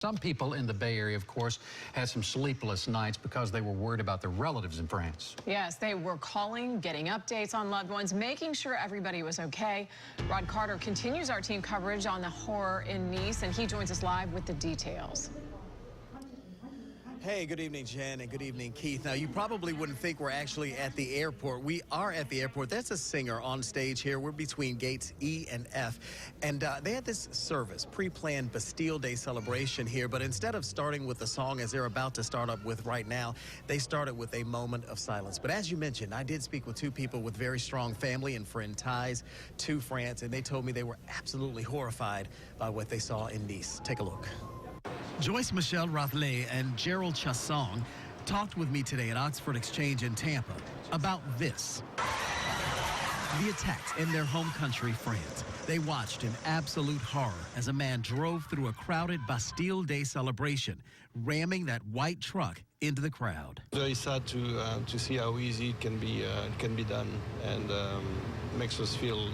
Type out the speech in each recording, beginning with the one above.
Some people in the Bay Area, of course, had some sleepless nights because they were worried about their relatives in France. Yes, they were calling, getting updates on loved ones, making sure everybody was okay. Rod Carter continues our team coverage on the horror in Nice, and he joins us live with the details. Hey, good evening, Jen, and good evening, Keith. Now, you probably wouldn't think we're actually at the airport. We are at the airport. There's a singer on stage here. We're between gates E and F, and they had this service, pre-planned Bastille Day celebration here, but instead of starting with the song as they're about to start up with right now, they started with a moment of silence. But as you mentioned, I did speak with two people with very strong family and friend ties to France, and they told me they were absolutely horrified by what they saw in Nice. Take a look. Joyce Michelle Rothley and Gerald Chassong talked with me today at Oxford Exchange in Tampa about this. The attacks in their home country, France. They watched in absolute horror as a man drove through a crowded Bastille Day celebration, ramming that white truck into the crowd. Very sad to see how easy it can be done, and makes us feel,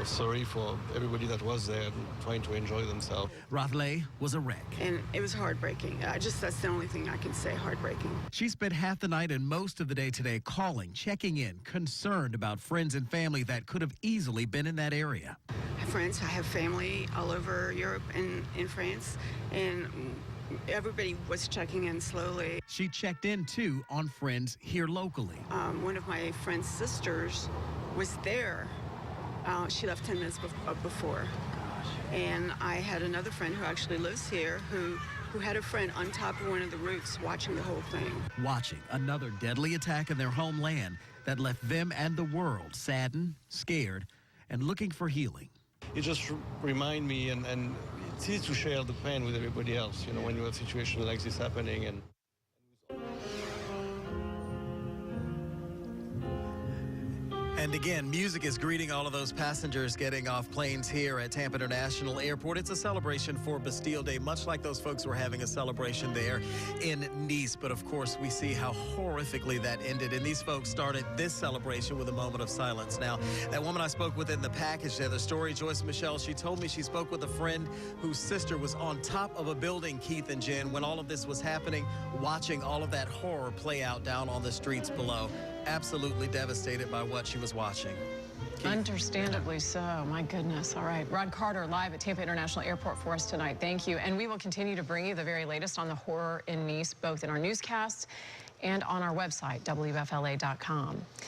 sorry for everybody that was there trying to enjoy themselves. Rothley was a wreck. And it was heartbreaking. That's the only thing I can say, heartbreaking. She spent half the night and most of the day today calling, checking in, concerned about friends and family that could have easily been in that area. I have friends, I have family all over Europe and in France, and everybody was checking in slowly. She checked in, too, on friends here locally. One of my friend's sisters was there. She left 10 minutes before. And I had another friend who actually lives here who had a friend on top of one of the roofs watching the whole thing. Watching another deadly attack in their homeland that left them and the world saddened, scared, and looking for healing. It just reminds me, and it's easy to share the pain with everybody else, when you have situations like this happening. And again, music is greeting all of those passengers getting off planes here at Tampa International Airport. It's a celebration for Bastille Day, much like those folks were having a celebration there in Nice. But of course, we see how horrifically that ended. And these folks started this celebration with a moment of silence. Now, that woman I spoke with in the package there, the story, Joyce Michelle, she told me she spoke with a friend whose sister was on top of a building, Keith and Jen, when all of this was happening, watching all of that horror play out down on the streets below. Absolutely devastated by what she was watching. Keith. Understandably so. My goodness. All right. Rod Carter live at Tampa International Airport for us tonight. Thank you. And we will continue to bring you the very latest on the horror in Nice, both in our newscasts and on our website, WFLA.com.